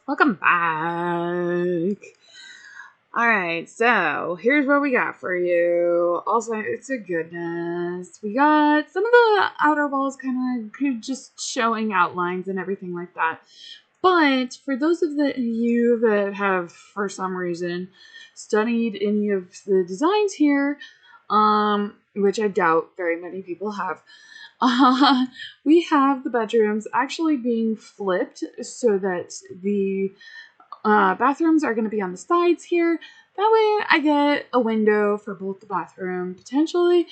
Welcome back. Alright, so here's what we got for you. Also, it's a goodness. We got some of the outer walls kind of just showing outlines and everything like that. But for those of you that have, for some reason, studied any of the designs here, which I doubt very many people have, we have the bedrooms actually being flipped so that the bathrooms are going to be on the sides here. That way I get a window for both the bathroom potentially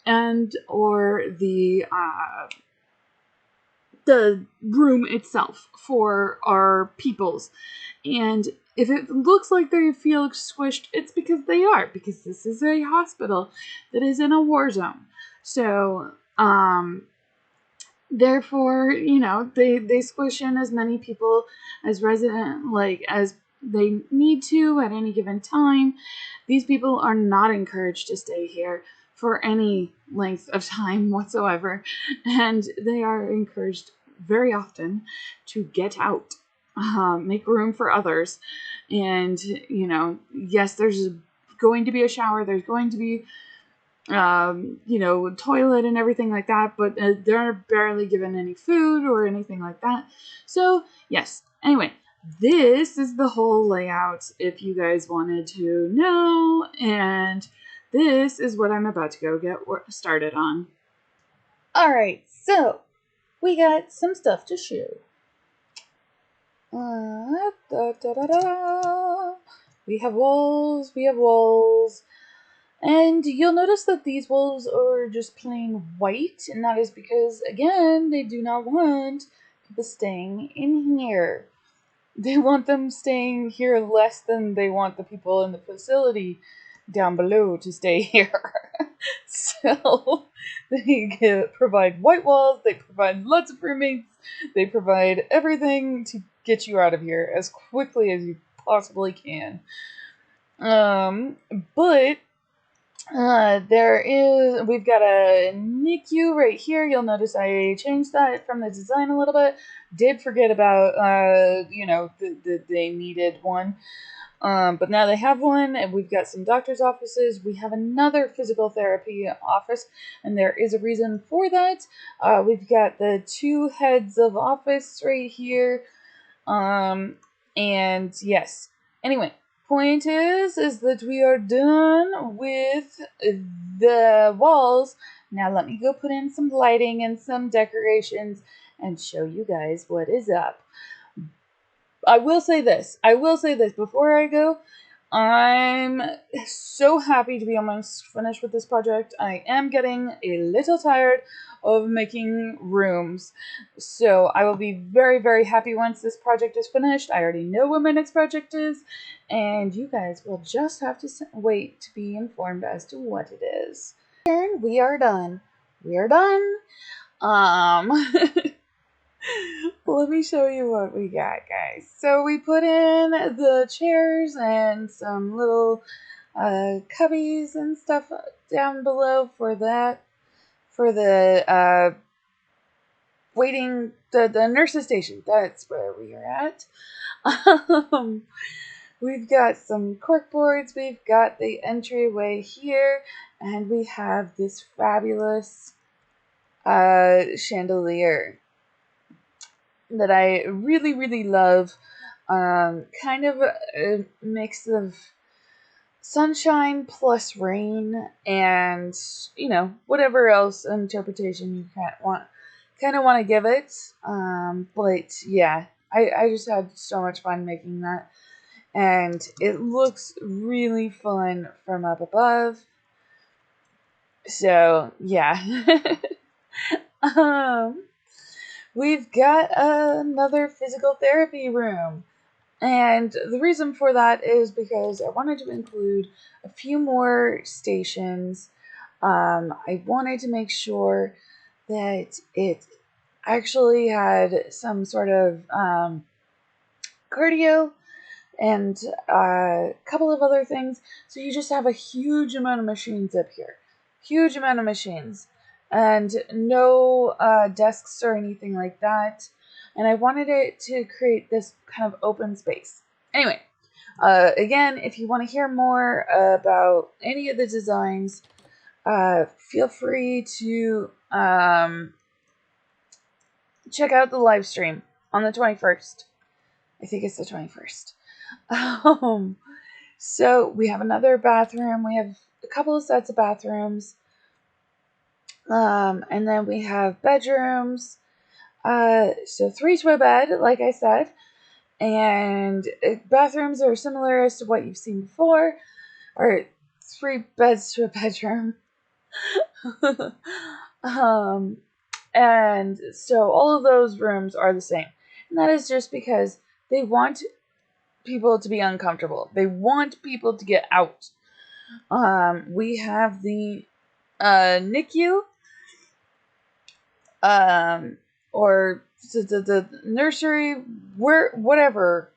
and or the room itself for our peoples. And if it looks like they feel squished, it's because they are, because this is a hospital that is in a war zone. So, therefore, they squish in as many people as as they need to at any given time. These people are not encouraged to stay here for any length of time whatsoever, and they are encouraged very often to get out, make room for others. And yes, there's going to be a shower, there's going to be toilet and everything like that, but they're barely given any food or anything like that. So, yes. Anyway, this is the whole layout if you guys wanted to know, and this is what I'm about to go get started on. Alright, so we got some stuff to show. We have walls. And you'll notice that these walls are just plain white, and that is because, again, they do not want people staying in here. They want them staying here less than they want the people in the facility down below to stay here. So they provide white walls, they provide lots of roommates, they provide everything to get you out of here as quickly as you possibly can. But we've got a NICU right here. You'll notice I changed that from the design a little bit. Did forget about, they needed one. But now they have one, and we've got some doctor's offices. We have another physical therapy office, and there is a reason for that. We've got the two heads of office right here. And yes. Anyway, point is that we are done with the walls. Now let me go put in some lighting and some decorations and show you guys what is up. I will say this before I go. I'm so happy to be almost finished with this project. I am getting a little tired of making rooms, so I will be very, very happy once this project is finished. I already know what my next project is, and you guys will just have to wait to be informed as to what it is. And we are done. Let me show you what we got, guys. So we put in the chairs and some little cubbies and stuff down below for that. For the waiting, the nurse's station. That's where we are at. We've got some corkboards. We've got the entryway here. And we have this fabulous chandelier that I really, really love. Kind of a mix of sunshine plus rain and, whatever else interpretation you kind of want to give it. But yeah, I just had so much fun making that. And it looks really fun from up above. So, yeah. We've got another physical therapy room. And the reason for that is because I wanted to include a few more stations. I wanted to make sure that it actually had some sort of cardio and a couple of other things. So you just have a huge amount of machines up here. Huge amount of machines. And no desks or anything like that. and I wanted it to create this kind of open space. Anyway, again, if you want to hear more about any of the designs, feel free to check out the live stream on the 21st. I think it's the 21st. So we have another bathroom. We have a couple of sets of bathrooms. And then we have bedrooms. So 3 to a bed, like I said. And bathrooms are similar as to what you've seen before. Or 3 beds to a bedroom. And so all of those rooms are the same. And that is just because they want people to be uncomfortable. They want people to get out. We have the NICU, or the nursery, whatever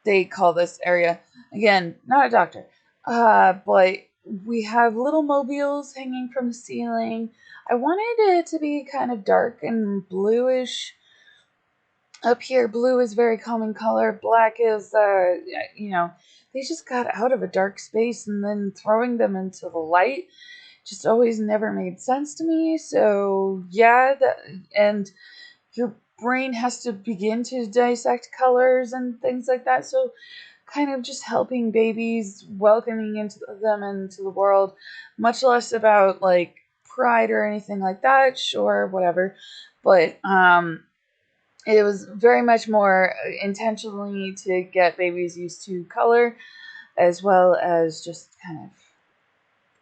they call this area. Again, not a doctor. But we have little mobiles hanging from the ceiling. I wanted it to be kind of dark and bluish. Up here, blue is very common color. Black is, they just got out of a dark space, and then throwing them into the light just always never made sense to me. So yeah, and your brain has to begin to dissect colors and things like that. So kind of just helping babies, welcoming them into the world, much less about like pride or anything like that. Sure, whatever. But it was very much more intentionally to get babies used to color, as well as just kind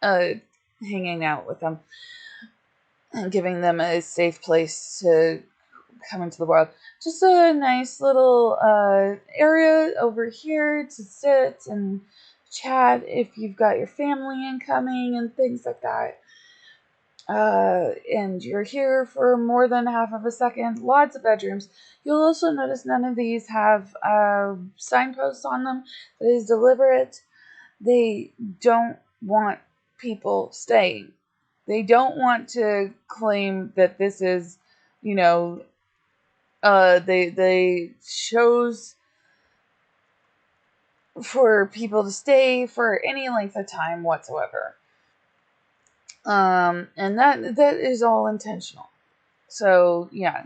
of hanging out with them and giving them a safe place to come into the world. Just a nice little area over here to sit and chat if you've got your family incoming and things like that. And you're here for more than half of a second. Lots of bedrooms. You'll also notice none of these have signposts on them. That is deliberate. They don't want people staying. They don't want to claim that this is, they chose for people to stay for any length of time whatsoever. And that is all intentional. So yeah,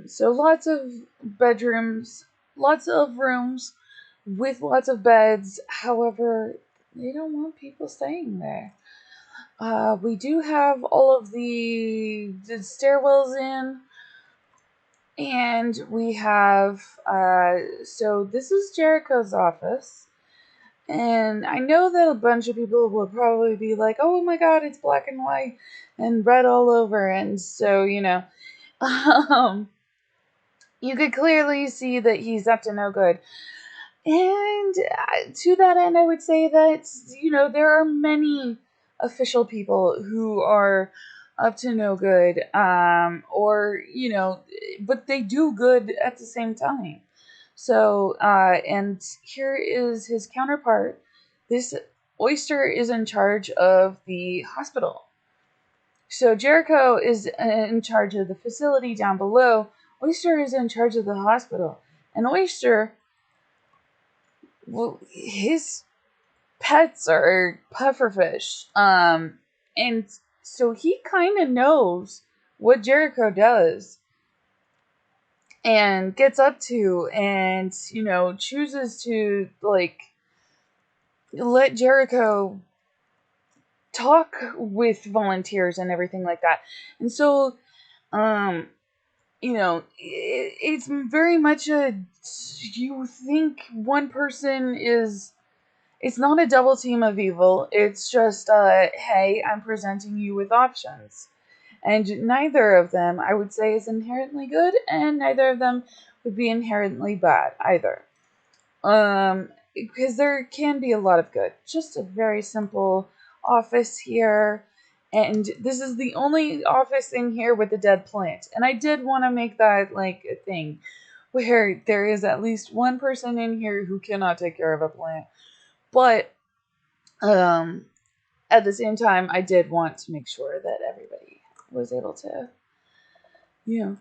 so lots of bedrooms, lots of rooms with lots of beds. However, they don't want people staying there. We do have all of the stairwells in, and we have, so this is Jericho's office. And I know that a bunch of people will probably be like, oh my god, it's black and white and red all over. And so, you could clearly see that he's up to no good. And to that end, I would say that, there are many official people who are up to no good, but they do good at the same time. So, and here is his counterpart. This Oyster is in charge of the hospital. So Jericho is in charge of the facility down below. Oyster is in charge of the hospital. And Oyster, well, his pets are pufferfish. And so he kind of knows what Jericho does and gets up to, and, chooses to, like, let Jericho talk with volunteers and everything like that. And so, it's very much you think one person is, it's not a double team of evil. It's just, hey, I'm presenting you with options. And neither of them, I would say, is inherently good, and neither of them would be inherently bad either. Because there can be a lot of good. Just a very simple office here. And this is the only office in here with a dead plant. And I did want to make that, like, a thing where there is at least one person in here who cannot take care of a plant. But, at the same time, I did want to make sure that everybody was able to,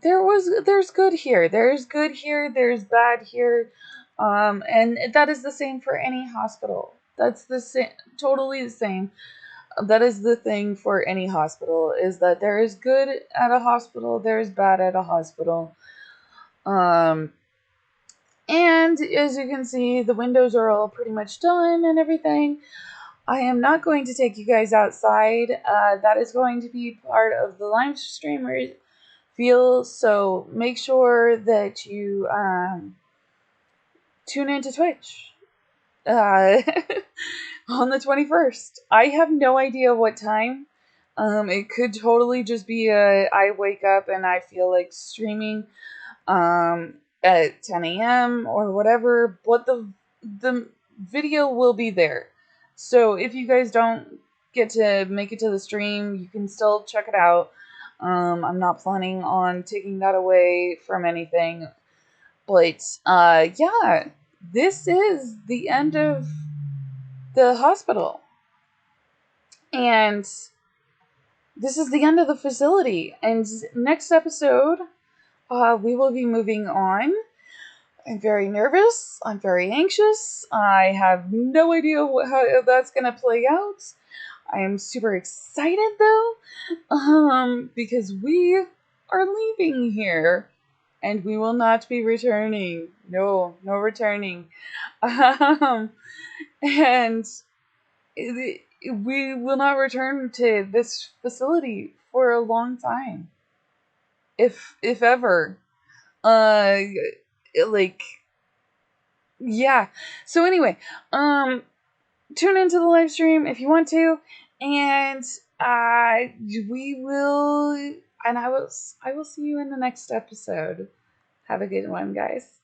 There's good here. There's good here. There's bad here. And that is the same for any hospital. That's the same, totally the same. That is the thing for any hospital, is that there is good at a hospital, there's bad at a hospital. And as you can see, the windows are all pretty much done and everything. I am not going to take you guys outside. That is going to be part of the live streamers feel, so make sure that you tune into Twitch uh, on the 21st. I have no idea what time. It could totally just be I wake up and I feel like streaming at 10 a.m. or whatever, but the video will be there. So if you guys don't get to make it to the stream, you can still check it out. I'm not planning on taking that away from anything. But yeah, this is the end of the hospital. And this is the end of the facility. And next episode, we will be moving on. I'm very nervous. I'm very anxious. I have no idea how that's going to play out. I am super excited though, because we are leaving here and we will not be returning. No returning. And we will not return to this facility for a long time, if ever. Like, yeah. So anyway, tune into the live stream if you want to, and we will, and I will see you in the next episode. Have a good one, guys.